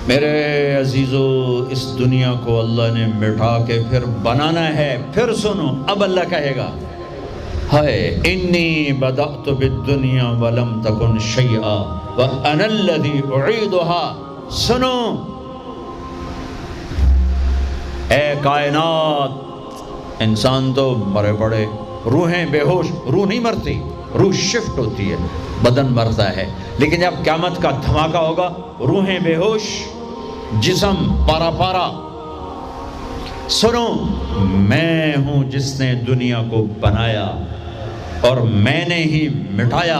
میرے عزیزو، اس دنیا کو اللہ نے مٹا کے پھر بنانا ہے۔ پھر سنو، اب اللہ کہے گا ہائے انی بدأت بالدنیا ولم تکن شیئا وانا الذی اعیدها۔ سنو اے کائنات، انسان تو مرے پڑے، روحیں بے ہوش، روح نہیں مرتی، روح شفٹ ہوتی ہے، بدن مرتا ہے، لیکن جب قیامت کا دھماکہ ہوگا روحیں بے ہوش، جسم پارا پارا۔ سنو، میں ہوں جس نے دنیا کو بنایا اور میں نے ہی مٹایا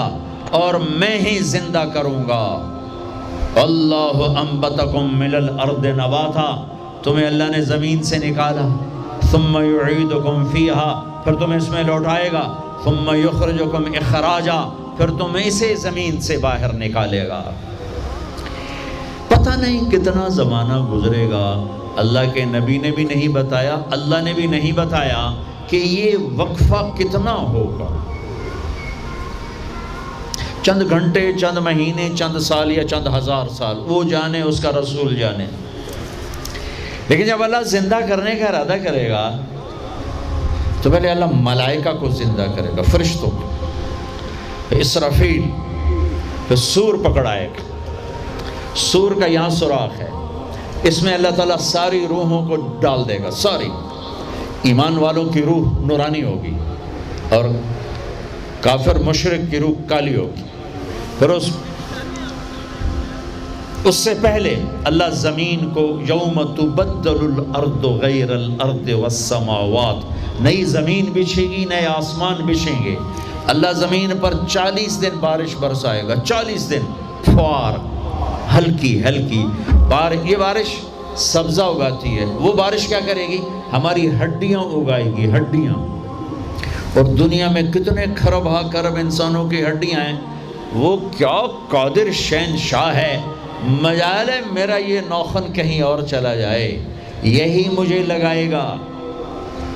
اور میں ہی زندہ کروں گا۔ اللہ انبتکم من الارض نباتا، تمہیں اللہ نے زمین سے نکالا، ثم یعیدکم فیہا، پھر تمہیں اس میں لوٹائے گا، ثم یخرجکم اخراجا، پھر تمہیں اسے زمین سے باہر نکالے گا۔ پتہ نہیں کتنا زمانہ گزرے گا، اللہ کے نبی نے بھی نہیں بتایا، اللہ نے بھی نہیں بتایا کہ یہ وقفہ کتنا ہوگا۔ چند گھنٹے، چند مہینے، چند سال یا چند ہزار سال، وہ جانے، اس کا رسول جانے۔ لیکن جب اللہ زندہ کرنے کا ارادہ کرے گا تو پہلے اللہ ملائکہ کو زندہ کرے گا، فرشتوں کو، پھر اسرافیل، پھر سور پکڑائے گا۔ سور کا یہاں سوراخ ہے، اس میں اللہ تعالیٰ ساری روحوں کو ڈال دے گا، ساری۔ ایمان والوں کی روح نورانی ہوگی اور کافر مشرک کی روح کالی ہوگی۔ پھر اس سے پہلے اللہ زمین کو یوم تبدل الارض غیر الارض والسماوات، نئی زمین بچھے گی، نئے آسمان بچھیں گے۔ اللہ زمین پر 40 دن بارش برسائے گا، 40 دن فوار، ہلکی ہلکی یہ بارش سبزہ اگاتی ہے، وہ بارش کیا کرے گی؟ ہماری ہڈیاں اگائے گی، ہڈیاں۔ اور دنیا میں کتنے کھرب ہا کرب انسانوں کی ہڈیاں ہیں، وہ کیا قادر شہنشاہ ہے، مجال ہے میرا یہ نوخن کہیں اور چلا جائے، یہی مجھے لگائے گا،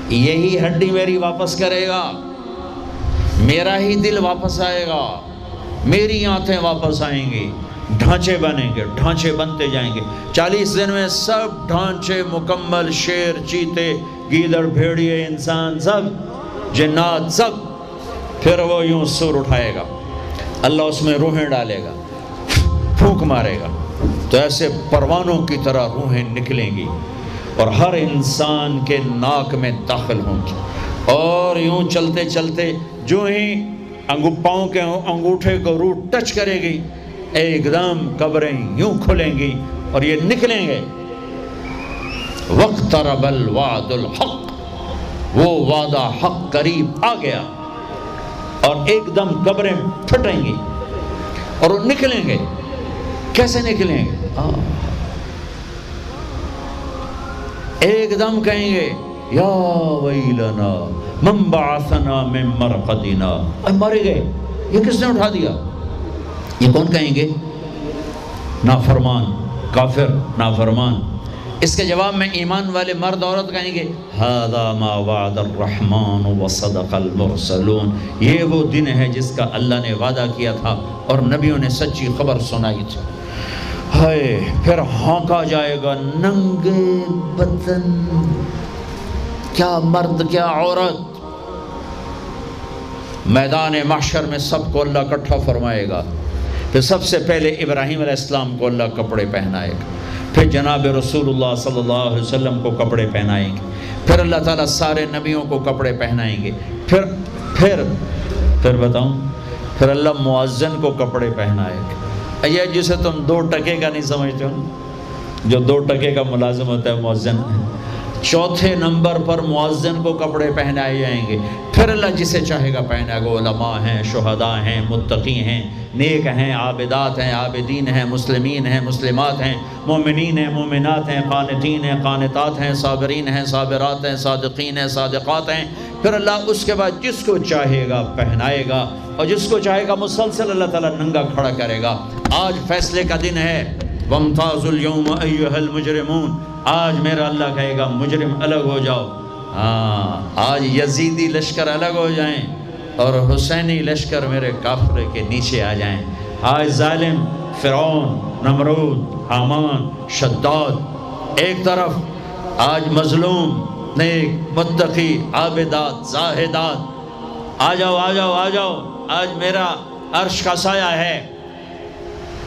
یہی ہڈی میری واپس کرے گا، میرا ہی دل واپس آئے گا، میری آنتیں واپس آئیں گی، ڈھانچے بنیں گے، ڈھانچے بنتے جائیں گے۔ 40 دن میں سب ڈھانچے مکمل، شیر، چیتے، گیدڑ، بھیڑیے، انسان، سب جنات، سب۔ پھر وہ یوں سور اٹھائے گا، اللہ اس میں روحیں ڈالے گا، پھونک مارے گا، تو ایسے پروانوں کی طرح روحیں نکلیں گی اور ہر انسان کے ناک میں داخل ہوں گی، اور یوں چلتے چلتے جو ہی پاؤں کے انگوٹھے کو روح ٹچ کرے گی، ایک دم قبریں یوں کھلیں گی اور یہ نکلیں گے۔ وَاقْتَرَبَ الْوَعْدُ الْحَقِّ، وہ وعدہ حق قریب آ گیا، اور ایک دم قبریں پھٹیں گی اور وہ نکلیں گے۔ کیسے نکلیں گے؟ ایک دم کہیں گے یا ویلنا من بعثنا من مرقدنا، مرے گئے، یہ کس نے اٹھا دیا؟ یہ کون کہیں گے؟ نافرمان، کافر، نافرمان۔ اس کے جواب میں ایمان والے مرد عورت کہیں گے ھذا ما وعد الرحمن وصدق المرسلون، یہ وہ دن ہے جس کا اللہ نے وعدہ کیا تھا اور نبیوں نے سچی خبر سنائی تھی۔ ہائے، پھر ہانکا جائے گا، ننگے بدن، کیا مرد کیا عورت، میدان محشر میں سب کو اللہ اکٹھا فرمائے گا۔ پھر سب سے پہلے ابراہیم علیہ السلام کو اللہ کپڑے پہنائے گا، پھر جناب رسول اللہ صلی اللہ علیہ وسلم کو کپڑے پہنائیں گے، پھر اللہ تعالیٰ سارے نبیوں کو کپڑے پہنائیں گے، پھر بتاؤں، پھر اللہ مؤذن کو کپڑے پہنائے گا۔ یہ جسے تم 2 ٹکے کا نہیں سمجھتے ہو، جو 2 ٹکے کا ملازم ہوتا ہے مؤذن، 4تھے نمبر پر مؤذن کو کپڑے پہنائے جائیں گے۔ پھر اللہ جسے چاہے گا پہنائے گا، علماء ہیں، شہداء ہیں، متقی ہیں، نیک ہیں، عابدات ہیں، عابدین ہیں، مسلمین ہیں، مسلمات ہیں، مومنین ہیں، مومنات ہیں، قانتین ہیں، قانتات ہیں، صابرین ہیں، صابرات ہیں، صادقین ہیں، صادقات ہیں۔ پھر اللہ اس کے بعد جس کو چاہے گا پہنائے گا، اور جس کو چاہے گا مسلسل اللہ تعالیٰ ننگا کھڑا کرے گا۔ آج فیصلے کا دن ہے، وَامْتَازُوا الْيَوْمَ أَيُّهَا الْمُجْرِمُونَ، آج میرا اللہ کہے گا مجرم الگ ہو جاؤ۔ آج یزیدی لشکر الگ ہو جائیں اور حسینی لشکر میرے کافر کے نیچے آ جائیں۔ آج ظالم فرعون نمرود، حامان، شداد، ایک طرف آج مظلوم، نیک، متقی، عابدات، زاہدات، آ جاؤ آ جاؤ آ جاؤ، آج میرا عرش کا سایہ ہے۔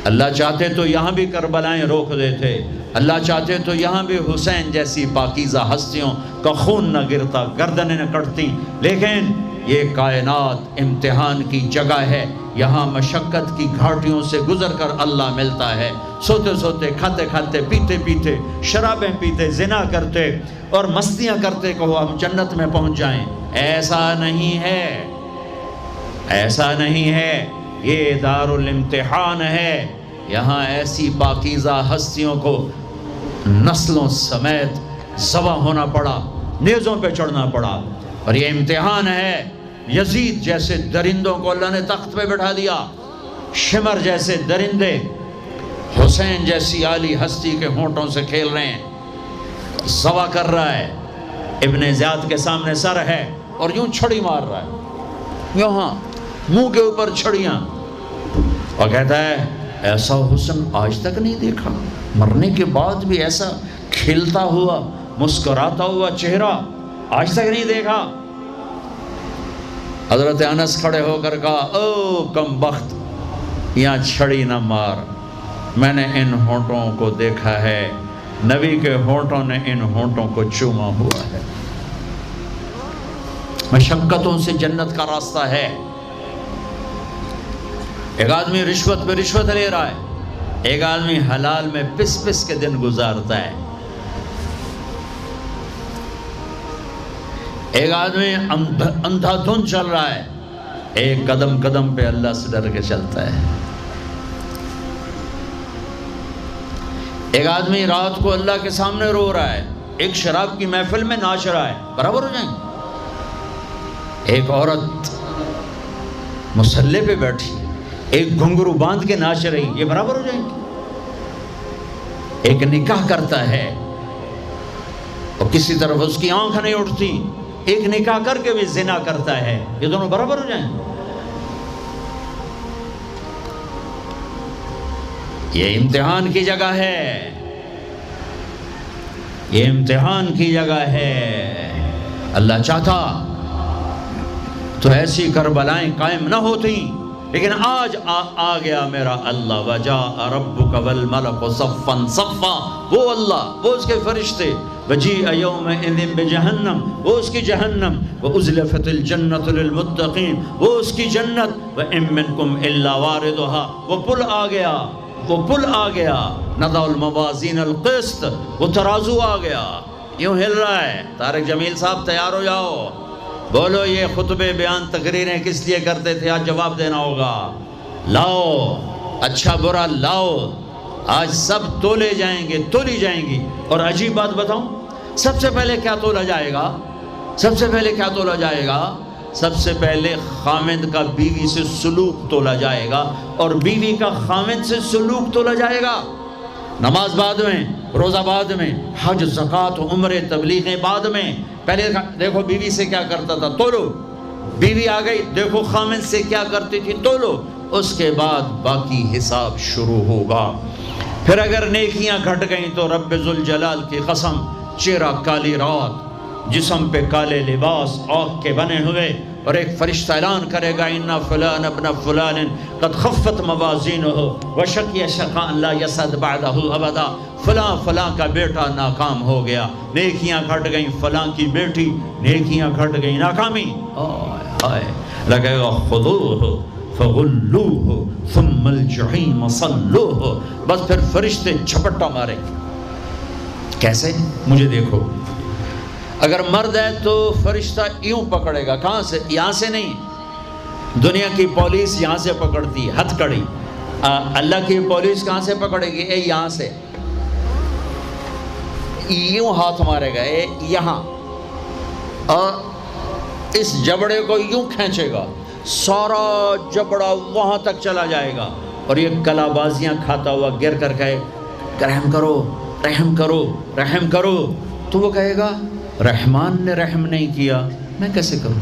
اللہ چاہتے تو یہاں بھی کربلائیں روک دیتے، اللہ چاہتے تو یہاں بھی حسین جیسی پاکیزہ ہستیوں کا خون نہ گرتا، گردنیں نہ کٹتی، لیکن یہ کائنات امتحان کی جگہ ہے، یہاں مشقت کی گھاٹیوں سے گزر کر اللہ ملتا ہے۔ سوتے سوتے، کھاتے کھاتے، پیتے پیتے، شرابیں پیتے، زنا کرتے اور مستیاں کرتے کہو ہم جنت میں پہنچ جائیں، ایسا نہیں ہے، ایسا نہیں ہے، یہ دار الامتحان ہے۔ یہاں ایسی پاکیزہ ہستیوں کو نسلوں سمیت ذبح ہونا پڑا، نیزوں پہ چڑھنا پڑا، اور یہ امتحان ہے۔ یزید جیسے درندوں کو اللہ نے تخت پہ بٹھا دیا، شمر جیسے درندے حسین جیسی عالی ہستی کے ہونٹوں سے کھیل رہے ہیں، ذبح کر رہا ہے، ابن زیاد کے سامنے سر ہے اور یوں چھڑی مار رہا ہے، یہاں منہ کے اوپر چھڑیاں، اور کہتا ہے ایسا حسن آج تک نہیں دیکھا، مرنے کے بعد بھی ایسا کھلتا ہوا مسکراتا ہوا چہرہ آج تک نہیں دیکھا۔ حضرت انس کھڑے ہو کر کہا او کم بخت، یہاں چھڑی نہ مار، میں نے ان ہونٹوں کو دیکھا ہے، نبی کے ہونٹوں نے ان ہونٹوں کو چوما ہوا ہے۔ مشقتوں سے جنت کا راستہ ہے۔ ایک آدمی رشوت پہ رشوت لے رہا ہے، ایک آدمی حلال میں پس پس کے دن گزارتا ہے، ایک آدمی اندھا دھن چل رہا ہے، ایک قدم قدم پہ اللہ سے ڈر کے چلتا ہے، ایک آدمی رات کو اللہ کے سامنے رو رہا ہے، ایک شراب کی محفل میں ناچ رہا ہے، برابر ہو جائیں گے؟ ایک عورت مصلی پہ بیٹھی، ایک گھنگرو باندھ کے ناچ رہی، یہ برابر ہو جائیں گے؟ ایک نکاح کرتا ہے اور کسی طرف اس کی آنکھ نہیں اٹھتی، ایک نکاح کر کے بھی زنا کرتا ہے، یہ دونوں برابر ہو جائیں گے؟ یہ امتحان کی جگہ ہے، یہ امتحان کی جگہ ہے۔ اللہ چاہتا تو ایسی کربلائیں قائم نہ ہوتی، لیکن آج آ گیا میرا اللہ، وجاء ربک والملک صفا صفا، وہ اللہ، وہ اس کے فرشتے، وجیء یومئذ بجہنم، وہ اس کی جہنم، وازلفت الجنۃ للمتقین، وہ اس کی جنت، وان منکم الا واردها، وہ پل آ گیا، وہ پل آ گیا، نضع الموازین القسط، وہ ترازو آ گیا، یوں ہل رہا ہے۔ طارق جمیل صاحب تیار ہو جاؤ، بولو یہ خطبے بیان تقریریں کس لیے کرتے تھے، آج جواب دینا ہوگا، لاؤ اچھا برا لاؤ، آج سب تولے جائیں گے، تولی جائیں گی۔ اور عجیب بات بتاؤں، سب سے پہلے کیا تولا جائے گا؟ سب سے پہلے کیا تولا جائے گا؟ سب سے پہلے خامند کا بیوی سے سلوک تولا جائے گا، اور بیوی کا خامند سے سلوک تولا جائے گا۔ نماز بعد میں، روزہ بعد میں، حج، زکوٰۃ، عمرے، تبلیغیں بعد میں، پہلے دیکھو بیوی سے کیا کرتا تھا، تولو، بیوی آ گئی، دیکھو خامند سے کیا کرتی تھی، تولو، اس کے بعد باقی حساب شروع ہوگا۔ پھر اگر نیکیاں گھٹ گئیں تو رب ذوالجلال کی قسم، چہرہ کالی رات، جسم پہ کالے لباس آگ کے بنے ہوئے، اور ایک فرشتہ اعلان کرے گا ان فلان ابن فلان قد خفت موازینہ وشقی شقاء لا یسعد بعدہ ابدا، فلاں فلاں کا بیٹا ناکام ہو گیا، نیکیاں گھٹ گئیں، فلاں کی بیٹی نیکیاں گھٹ گئیں، ناکامی، ہائے لگے گا خذوہ فغلوہ ثم الجحیم صلوہ، بس پھر فرشتے جھپٹا مارے۔ کیسے؟ مجھے دیکھو، اگر مرد ہے تو فرشتہ یوں پکڑے گا، کہاں سے؟ یہاں سے نہیں، دنیا کی پولیس یہاں سے پکڑتی ہے، ہتھ کڑی، اللہ کی پولیس کہاں سے پکڑے گی؟ اے یہاں سے، یوں ہاتھ مارے گا، اے یہاں، اور اس جبڑے کو یوں کھینچے گا، سارا جبڑا وہاں تک چلا جائے گا، اور یہ کلا بازیاں کھاتا ہوا گر کر کہے رحم کرو رحم کرو رحم کرو، تو وہ کہے گا رحمان نے رحم نہیں کیا، میں کیسے کروں؟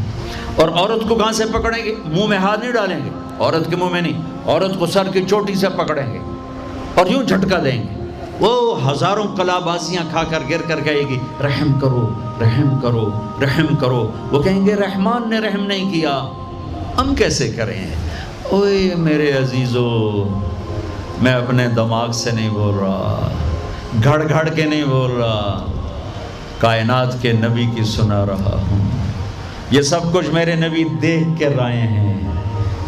اور عورت کو کہاں سے پکڑیں گے؟ منہ میں ہاتھ نہیں ڈالیں گے، عورت کے منہ میں نہیں، عورت کو سر کی چوٹی سے پکڑیں گے، اور یوں جھٹکا دیں گے، وہ ہزاروں کلابازیاں کھا کر گر کر کہے گی رحم کرو رحم کرو رحم کرو، وہ کہیں گے رحمان نے رحم نہیں کیا، ہم کیسے کریں؟ اوے میرے عزیزو، میں اپنے دماغ سے نہیں بول رہا، گھڑ گھڑ کے نہیں بول رہا، کائنات کے نبی کی سنا رہا ہوں۔ یہ سب کچھ میرے نبی دیکھ کے رائے ہیں،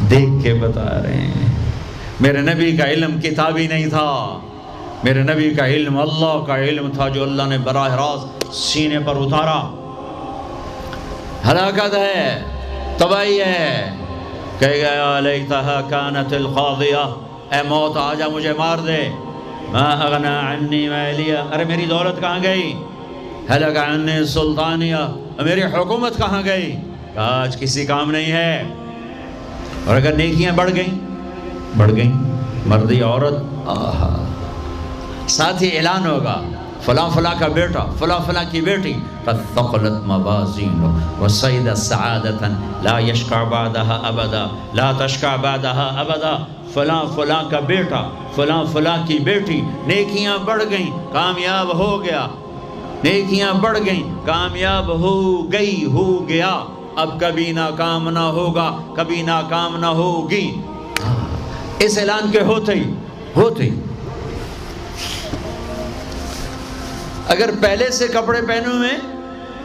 دیکھ کے بتا رہے ہیں۔ میرے نبی کا علم کتابی نہیں تھا، میرے نبی کا علم اللہ کا علم تھا جو اللہ نے براہ راست سینے پر اتارا۔ ہلاکت ہے، تباہی ہے، کہے گا یا لیتہا کانت القاضیہ، اے موت آجا مجھے مار دے، ما اغنی عنی مالیہ، ارے میری دولت کہاں گئی؟ ہلک عنی سلطانیہ، میری حکومت کہاں گئی؟ آج کسی کام نہیں ہے۔ اور اگر نیکیاں بڑھ گئیں، مردی عورت، آہا، ساتھ ہی اعلان ہوگا فلاں فلاں کا بیٹا، فلاں فلاں کی بیٹی، قد ثقلت موازینہ وصید سعادتا لا یشکع بعدها ابدا، لا تشکع بعدها ابدا، فلاں فلاں کا بیٹا، فلاں فلاں کی بیٹی، نیکیاں بڑھ گئیں، کامیاب ہو گیا، نیکیاں بڑھ گئیں، کامیاب ہو گیا، اب کبھی ناکام نہ ہوگا، کبھی ناکام نہ ہوگی۔ اس اعلان کے ہوتے ہی اگر پہلے سے کپڑے پہنے ہوئے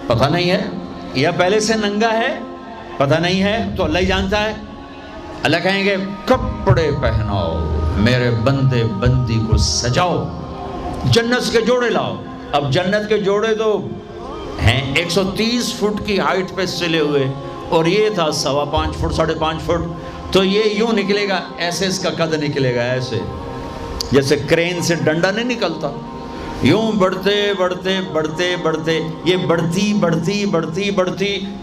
پتہ نہیں ہے، یا پہلے سے ننگا ہے پتہ نہیں ہے، تو اللہ ہی جانتا ہے۔ اللہ کہیں گے کپڑے پہناؤ، میرے بندے بندی کو سجاؤ، جنت کے جوڑے لاؤ۔ اب جنت کے جوڑے تو ہیں 130 فٹ کی ہائٹ پہ سلے ہوئے، اور یہ تھا 5.25 فٹ 5.5 فٹ، تو یہ یوں نکلے گا، ایسے اس کا قد نکلے گا، ایسے جیسے کرین سے ڈنڈا نہیں نکلتا، یوں بڑھتے بڑھتے بڑھتے بڑھتے یہ بڑھتی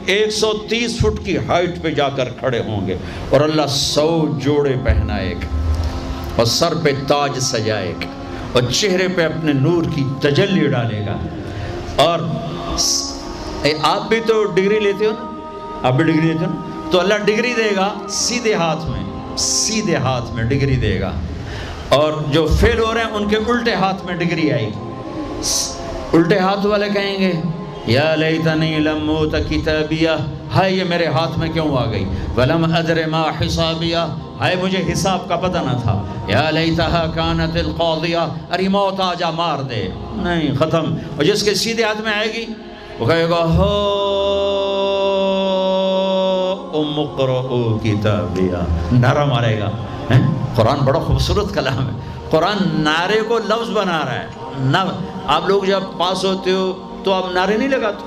130 فٹ کی ہائٹ پہ جا کر کھڑے ہوں گے، اور اللہ 100 جوڑے پہنائے گا، اور سر پہ تاج سجائے گا، اور چہرے پہ اپنے نور کی تجلی ڈالے گا۔ اور آپ بھی تو ڈگری لیتے ہو نا، آپ بھی ڈگری لیتے ہو نا، تو اللہ ڈگری دے گا سیدھے ہاتھ میں ڈگری دے گا، اور جو فیل ہو رہے ہیں ان کے الٹے ہاتھ میں ڈگری آئے گی۔ الٹے ہاتھ والے کہیں گے یا لیتنی لم اوت کتابیہ، ہائے یہ میرے ہاتھ میں کیوں آ گئی، ولم ادر ما حسابیہ، ہائے مجھے حساب کا پتہ نہ تھا، یا لیتہا کانت القاضیہ، ارے موت آجا مار دے، نہیں ختم۔ اور جس کے سیدھے ہاتھ میں آئے گی وہ کہے گا ہو ام اقرؤ کتابیہ، نعرہ مارے گا۔ قرآن بڑا خوبصورت کلام ہے، قرآن نعرے کو لفظ بنا رہا ہے۔ آپ لوگ جب پاس ہوتے ہو تو آپ نعرے نہیں لگاتے،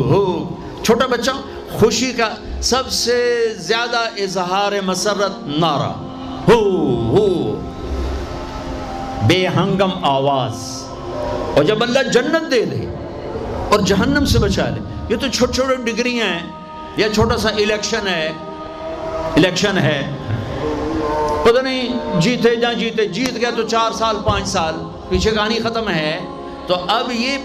ہو چھوٹا بچہ خوشی کا سب سے زیادہ اظہار مسرت نعرہ، ہو بے ہنگم آواز۔ اور جب اللہ جنت دے دے اور جہنم سے بچا لے، یہ تو چھوٹے چھوٹے ڈگریاں ہیں، یا چھوٹا سا الیکشن ہے، پتہ نہیں جیتے جہاں جیت گیا تو 4 سال 5 سال پیچھے کہانی ختم ہے۔ تو اب یہ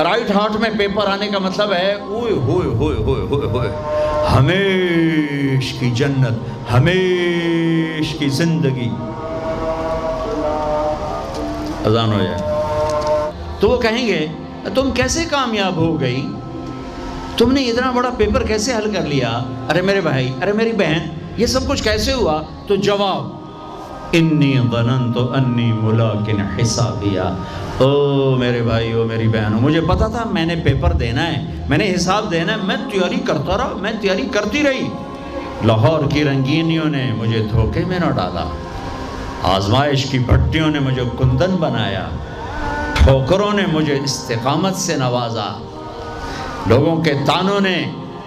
رائٹ ہارٹ میں پیپر آنے کا مطلب ہے اوئے ہوئے ہوئے ہوئے ہوئے ہوئے ہمیش کی جنت، ہمیش کی زندگی۔ اذان ہو جائے تو وہ کہیں گے تم کیسے کامیاب ہو گئی، تم نے اتنا بڑا پیپر کیسے حل کر لیا، ارے میرے بھائی، ارے میری بہن، یہ سب کچھ کیسے ہوا؟ تو جواب انی ظننت انی ملاق حسابیہ، او میرے بھائی، او میری بہنوں، مجھے پتا تھا میں نے پیپر دینا ہے، میں نے حساب دینا ہے، میں تیاری کرتا رہا، میں تیاری کرتی رہی۔ لاہور کی رنگینیوں نے مجھے دھوکے میں نہ ڈالا، آزمائش کی بھٹیوں نے مجھے کندن بنایا، ٹھوکروں نے مجھے استقامت سے نوازا، لوگوں کے تانوں نے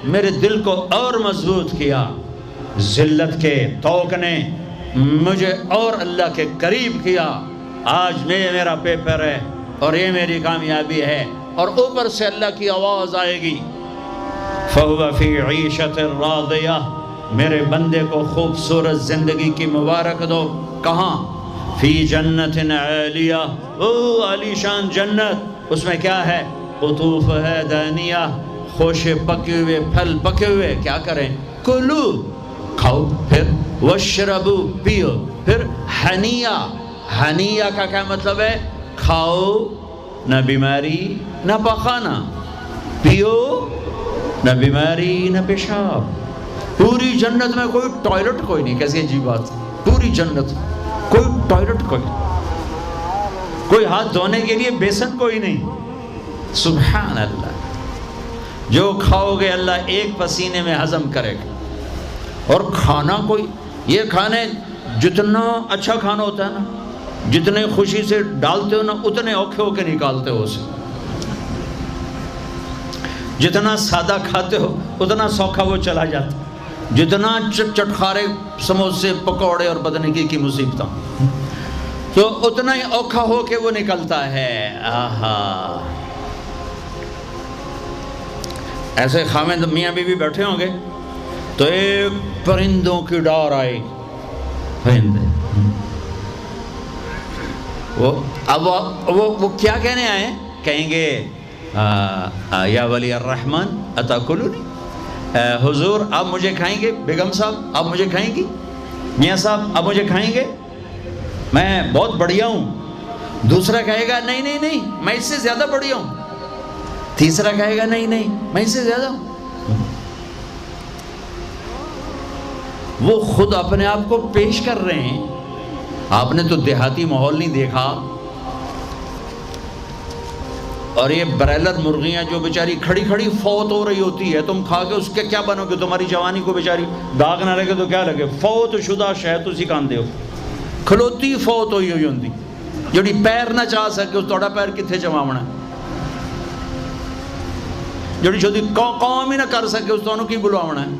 میرے دل کو اور مضبوط کیا، ذلت کے توق نے مجھے اور اللہ کے قریب کیا۔ آج میرا پیپر ہے اور یہ میری کامیابی ہے، اور اوپر سے اللہ کی آواز آئے گی فَهُوَ فِي عِيشَةٍ رَاضِيَةٍ، میرے بندے کو خوبصورت زندگی کی مبارک دو۔ کہاں؟ فی جنت عالیہ، او عالی شان جنت، اس میں کیا ہے؟ قطوف ہے دانیہ، خوشے پکے ہوئے، پھل پکے ہوئے، کیا کریں؟ کلو، کھاؤ، پھر وشربو پیو. پھر ہنیا، ہنیا کا کیا مطلب ہے؟ کھاؤ نہ بیماری نہ پخانا، پیو نہ بیماری نہ پیشاب. پوری جنت میں کوئی ٹوائلٹ کوئی نہیں. کیسی عجیب بات، پوری جنت کوئی ٹوائلٹ کوئی ہاتھ دھونے کے لیے بیسن کوئی نہیں. سبحان اللہ. جو کھاؤ گے اللہ ایک پسینے میں ہضم کرے گا. اور کھانا کوئی، یہ کھانے جتنا اچھا کھانا ہوتا ہے نا، جتنے خوشی سے ڈالتے ہو نا اتنے اوکھے ہو کے نکالتے ہو اسے. جتنا سادہ کھاتے ہو اتنا سوکھا وہ چلا جاتا. جتنا چٹخارے سموسے پکوڑے اور بدنگی کی مصیبتیں تو اتنا ہی اوکھا ہو کے وہ نکلتا ہے. آہا. ایسے خامد میاں بیوی بیٹھے ہوں گے تو ایک پرندوں کی ڈار آئے. پرندے وہ کیا کہنے آئے؟ کہیں گے یا ولی الرحمن اتاکلونی، حضور آپ مجھے کھائیں گے؟ بیگم صاحب آپ مجھے کھائیں گی؟ میاں صاحب آپ مجھے کھائیں گے؟ میں بہت بڑھیا ہوں. دوسرا کہے گا نہیں نہیں نہیں میں اس سے زیادہ بڑھیا ہوں. تیسرا کہے گا نہیں نہیں میں اس سے زیادہ ہوں. وہ خود اپنے آپ کو پیش کر رہے ہیں. آپ نے تو دیہاتی ماحول نہیں دیکھا. اور یہ برائلر مرغیاں جو بیچاری کھڑی کھڑی فوت ہو رہی ہوتی ہے، تم کھا کے اس کے کیا بنو گے؟ تمہاری جوانی کو بیچاری داغ نہ لگے تو کیا لگے؟ فوت شدہ شہد اسی کاندے ہو کھلوتی فوت ہوئی ہوندی جڑی پیر نہ چاہ سکے اس توڑا پیر کتھے چماونا ہے، جڑی شدی قوم ہی نہ کر سکے اس تو کی بلواونا ہے.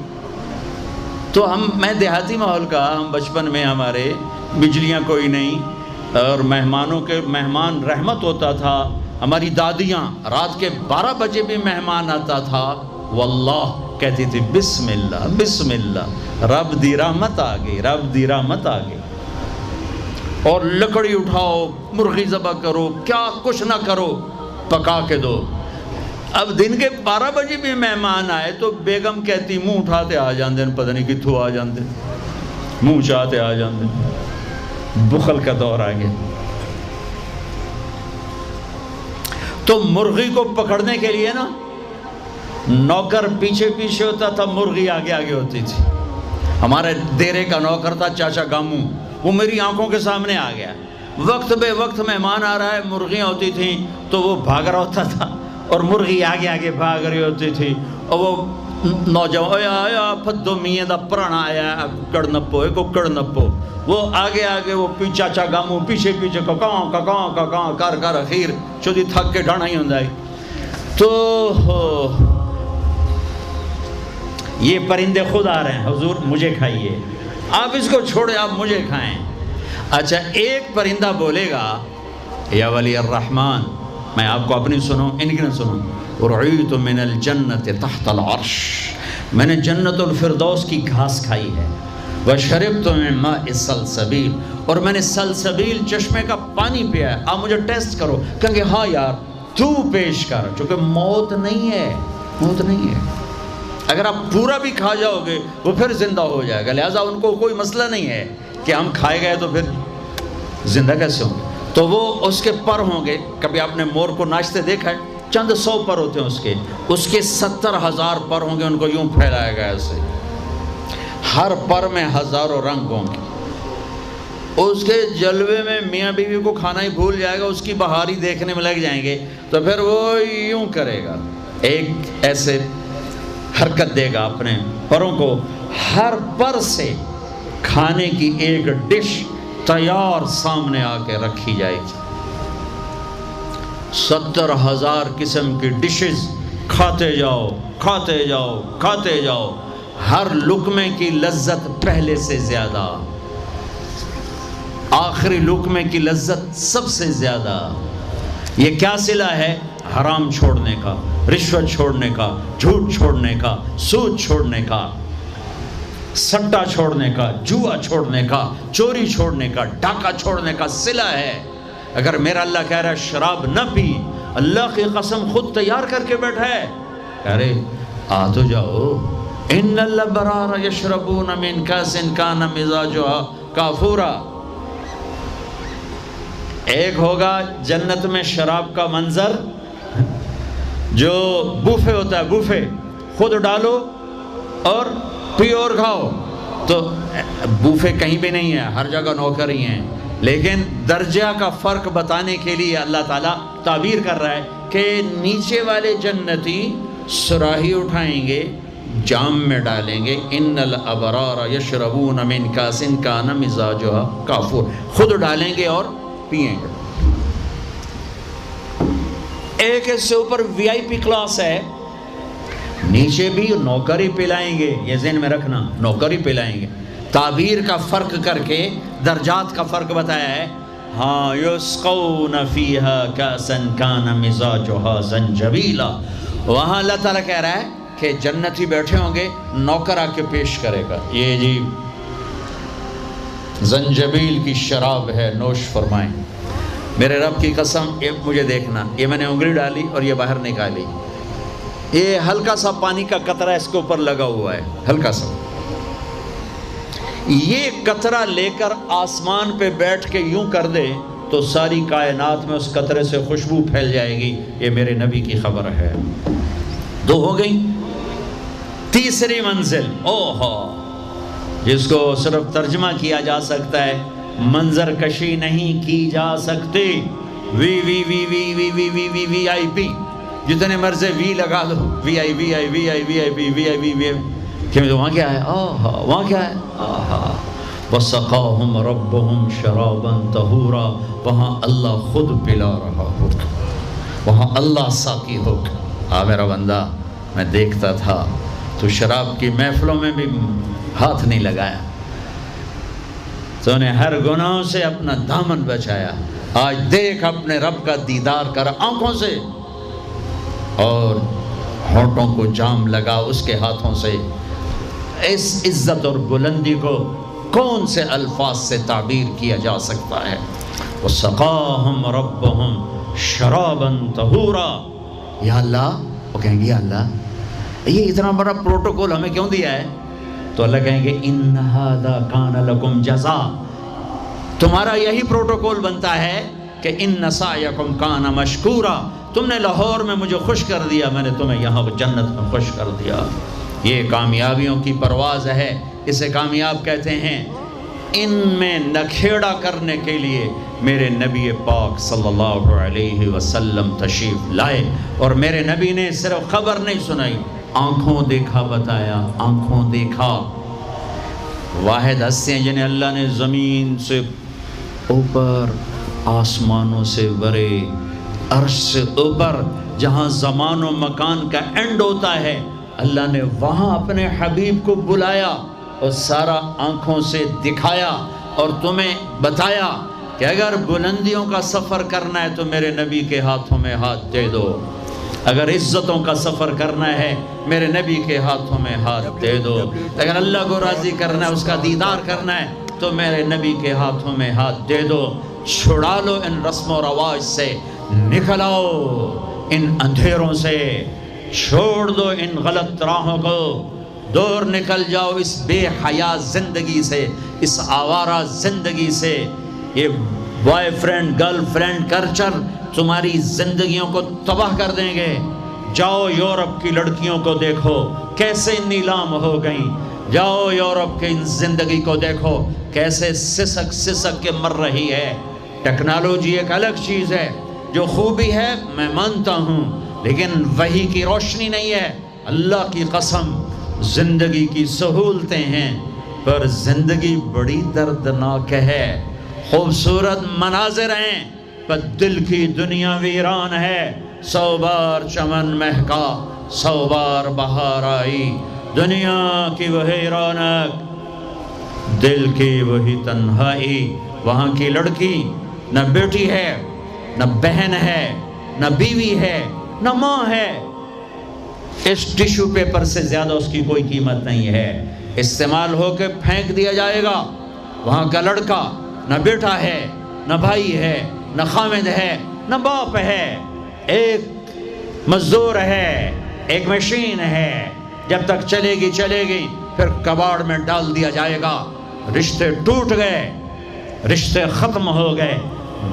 تو میں دیہاتی ماحول کا، ہم بچپن میں ہمارے بجلیاں کوئی نہیں اور مہمان رحمت ہوتا تھا. ہماری دادیاں رات کے 12 بجے بھی مہمان آتا تھا واللہ کہتی تھی بسم اللہ بسم اللہ، رب دی رحمت آ گئی، رب دی رحمت آ گئی. اور لکڑی اٹھاؤ، مرغی ذبح کرو، کیا کچھ نہ کرو، پکا کے دو. اب دن کے 12 بجے بھی مہمان آئے تو بیگم کہتی منہ اٹھاتے آ جاندے، پتہ نہیں کتھوں آ جاندے، منہ چاہتے آ جاندے. بخل کا دور آ گیا. تو مرغی کو پکڑنے کے لیے نا نوکر پیچھے پیچھے ہوتا تھا، مرغی آگے آگے ہوتی تھی. ہمارے دیرے کا نوکر تھا چاچا گامو، وہ میری آنکھوں کے سامنے آ گیا. وقت بے وقت مہمان آ رہا ہے، مرغیاں ہوتی تھیں تو وہ بھاگ رہا ہوتا تھا اور مرغی آگے آگے بھاگ رہی ہوتی تھی. اور وہ نوجوان آیا پھدو میاں دا پرانا آیا ککڑ نپو ہے ککڑ نپو، وہ آگے آگے وہ چاچا گامو پیچھے پیچھے ککاں ککاں ککاں کر کر اخیر چودی تھک کے ڈھانا ہی ہوندائی. تو یہ پرندے خود آ رہے ہیں، حضور مجھے کھائیے، آپ اس کو چھوڑے آپ مجھے کھائیں. اچھا ایک پرندہ بولے گا یا ولی الرحمن، میں آپ کو اپنی سنوں ان کی نہ سنوں. رعیت من الجنت تحت العرش، میں نے جنت الفردوس کی گھاس کھائی ہے. وشربت من ماء السلسبیل، اور میں نے سلسبیل چشمے کا پانی پیا ہے. آپ مجھے ٹیسٹ کرو. کہیں گے ہاں یار تو پیش کر، چونکہ موت نہیں ہے، موت نہیں ہے. اگر آپ پورا بھی کھا جاؤ گے وہ پھر زندہ ہو جائے گا. لہٰذا ان کو کوئی مسئلہ نہیں ہے کہ ہم کھائے گئے تو پھر زندہ کیسے ہوں گے. تو وہ اس کے پر ہوں گے. کبھی آپ نے مور کو ناچتے دیکھا ہے؟ چند 100 پر ہوتے ہیں اس کے 70,000 پر ہوں گے. ان کو یوں پھیلایا گیا ایسے، ہر پر میں ہزاروں رنگ ہوں گے. اس کے جلوے میں میاں بیوی کو کھانا ہی بھول جائے گا، اس کی بہاری دیکھنے میں لگ جائیں گے تو پھر وہ یوں کرے گا، ایک ایسے حرکت دے گا اپنے پروں کو. ہر پر سے کھانے کی ایک ڈش تیار سامنے آ کے رکھی جائے گی. 70,000 قسم کی ڈشز کھاتے جاؤ کھاتے جاؤ کھاتے جاؤ. ہر لقمے کی لذت پہلے سے زیادہ، آخری لقمے کی لذت سب سے زیادہ. یہ کیا صلہ ہے؟ حرام چھوڑنے کا، رشوت چھوڑنے کا، جھوٹ چھوڑنے کا، سود چھوڑنے کا، سٹا چھوڑنے کا، جوا چھوڑنے کا، چوری چھوڑنے کا، ڈاکہ چھوڑنے کا صلہ ہے. اگر میرا اللہ کہہ رہا ہے شراب نہ پی، اللہ کی قسم خود تیار کر کے بیٹھا ہے. ارے آ تو جاؤ، ان الابرار یشربون من کاس کان مزاجها کافورا. ایک ہوگا جنت میں شراب کا منظر جو بوفے ہوتا ہے، بوفے خود ڈالو اور پیو اور کھاؤ. تو بوفے کہیں بھی نہیں ہے، ہر جگہ نوکر ہی ہیں، لیکن درجہ کا فرق بتانے کے لیے اللہ تعالیٰ تعبیر کر رہا ہے کہ نیچے والے جنتی صراحی اٹھائیں گے، جام میں ڈالیں گے. ان الابرار یشربون من کاس کان مزاجها کافور، خود ڈالیں گے اور پئیں گے. ایک اس سے اوپر وی آئی پی کلاس ہے، نیچے بھی نوکر ہی پلائیں گے، یہ ذہن میں رکھنا، نوکر ہی پلائیں گے. تعبیر کا فرق کر کے درجات کا فرق بتایا ہے. ہاں یسقون فیہا کاسا کان مزاجها زنجبیلا. وہاں اللہ تعالیٰ کہہ رہا ہے کہ جنتی بیٹھے ہوں گے، نوکر آ کے پیش کرے گا، یہ جی زنجبیل کی شراب ہے، نوش فرمائیں. میرے رب کی قسم، مجھے دیکھنا، یہ میں نے انگلی ڈالی اور یہ باہر نکالی، یہ ہلکا سا پانی کا قطرہ اس کے اوپر لگا ہوا ہے، ہلکا سا. یہ قطرہ لے کر آسمان پہ بیٹھ کے یوں کر دے تو ساری کائنات میں اس قطرے سے خوشبو پھیل جائے گی. یہ میرے نبی کی خبر ہے. دو ہو گئی. تیسری منزل، اوہو، جس کو صرف ترجمہ کیا جا سکتا ہے، منظر کشی نہیں کی جا سکتی. وی وی وی وی وی وی وی وی وی آئی پی، جتنے مرضی وی لگا دو، وی آئی وی آئی وی آئی وی آئی پی وی آئی وی وی. وہاں کیا ہے؟ آہا، وہاں کیا ہے؟ آہا، وَسَقَاهُمْ رَبُّهُمْ شَرَابًا طَهُورًا. وہاں اللہ خود پلا رہا ہوگا، وہاں اللہ ساقی ہوگا. میرا بندہ، میں دیکھتا تھا تو شراب کی محفلوں میں بھی ہاتھ نہیں لگایا، تو نے ہر گناہوں سے اپنا دامن بچایا. آج دیکھ اپنے رب کا دیدار کر آنکھوں سے، اور ہونٹوں کو جام لگا اس کے ہاتھوں سے. اس عزت اور بلندی کو کون سے الفاظ سے تعبیر کیا جا سکتا ہے؟ وَسَقَاهُمْ رَبُّهُمْ شَرَابًا طَهُورًا. یا اللہ، وہ کہیں گے یا اللہ یہ اتنا بڑا پروٹوکول ہمیں کیوں دیا ہے؟ تو اللہ کہیں گے ان ھذا کان لکم جزاء. تمہارا یہی پروٹوکول بنتا ہے کہ ان سعیکم کان مشکورا. تم نے لاہور میں مجھے خوش کر دیا، میں نے تمہیں یہاں جنت میں خوش کر دیا. یہ کامیابیوں کی پرواز ہے، اسے کامیاب کہتے ہیں. ان میں نکھیڑا کرنے کے لیے میرے نبی پاک صلی اللہ علیہ وسلم تشریف لائے، اور میرے نبی نے صرف خبر نہیں سنائی، آنکھوں دیکھا بتایا. آنکھوں دیکھا. واحد ہستیاں جنہیں اللہ نے زمین سے اوپر، آسمانوں سے برے، عرش سے اوپر، جہاں زمان و مکان کا اینڈ ہوتا ہے، اللہ نے وہاں اپنے حبیب کو بلایا اور سارا آنکھوں سے دکھایا اور تمہیں بتایا کہ اگر بلندیوں کا سفر کرنا ہے تو میرے نبی کے ہاتھوں میں ہاتھ دے دو، اگر عزتوں کا سفر کرنا ہے میرے نبی کے ہاتھوں میں ہاتھ دے دو، اگر اللہ کو راضی کرنا ہے، اس کا دیدار کرنا ہے تو میرے نبی کے ہاتھوں میں ہاتھ دے دو. چھڑا لو ان رسم و رواج سے، نکل آؤ ان اندھیروں سے، چھوڑ دو ان غلط راہوں کو، دور نکل جاؤ اس بے حیا زندگی سے، اس آوارہ زندگی سے. یہ boy friend girl friend culture تمہاری زندگیوں کو تباہ کر دیں گے. جاؤ یورپ کی لڑکیوں کو دیکھو کیسے نیلام ہو گئیں، جاؤ یورپ کی زندگی کو دیکھو کیسے سسک سسک کے مر رہی ہے. ٹیکنالوجی ایک الگ چیز ہے، جو خوبی ہے میں مانتا ہوں، لیکن وحی کی روشنی نہیں ہے. اللہ کی قسم زندگی کی سہولتیں ہیں، پر زندگی بڑی دردناک ہے. خوبصورت مناظر ہیں پر دل کی دنیا ویران ہے. 100 بار چمن مہکا، 100 بار بہار آئی، دنیا کی وہی رونق، دل کی وہی تنہائی. وہاں کی لڑکی نہ بیٹی ہے، نہ بہن ہے، نہ بیوی ہے، نہ ماں ہے. اس ٹیشو پیپر سے زیادہ اس کی کوئی قیمت نہیں ہے، استعمال ہو کے پھینک دیا جائے گا. وہاں کا لڑکا نہ بیٹا ہے، نہ بھائی ہے، نہ خامد ہے، نہ باپ ہے، ایک مزدور ہے، ایک مشین ہے، جب تک چلے گی پھر کباڑ میں ڈال دیا جائے گا۔ رشتے ٹوٹ گئے، رشتے ختم ہو گئے،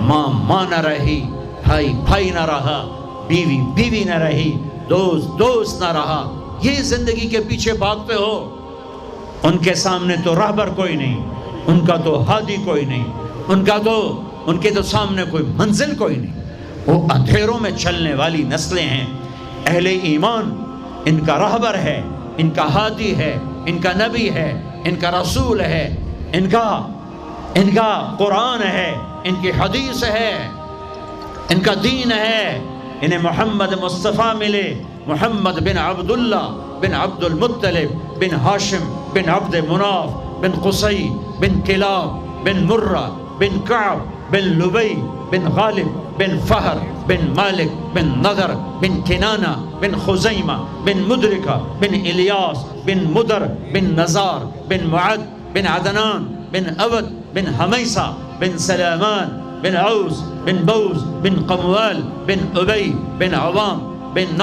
ماں نہ رہی، بھائی نہ رہا، بیوی نہ رہی، دوست نہ رہا۔ یہ زندگی کے پیچھے بھاگتے ہو۔ ان کے سامنے تو راہبر کوئی نہیں، ان کا تو ہادی کوئی نہیں، ان کے تو سامنے کوئی منزل کوئی نہیں۔ وہ اندھیروں میں چلنے والی نسلیں ہیں۔ اہل ایمان ان کا راہبر ہے، ان کا ہادی ہے، ان کا نبی ہے، ان کا رسول ہے، ان کا قرآن ہے، ان کی حدیث ہے، ان کا دین ہے۔ انہیں محمد مصطفیٰ ملے، محمد بن عبداللہ بن عبد المطلب بن ہاشم بن عبد مناف بن قصی بن کلاب بن مرہ بن کعب بن لبی بن غالب بن فہر بن مالک بن نضر بن کنانہ بن خزیمہ بن مدرکہ بن الیاس بن مدر بن نزار بن معد بن عدنان بن عبد بن حمیسہ بن سلامان بن عوس بن بوز بن قموال بن ابی بن عوام بن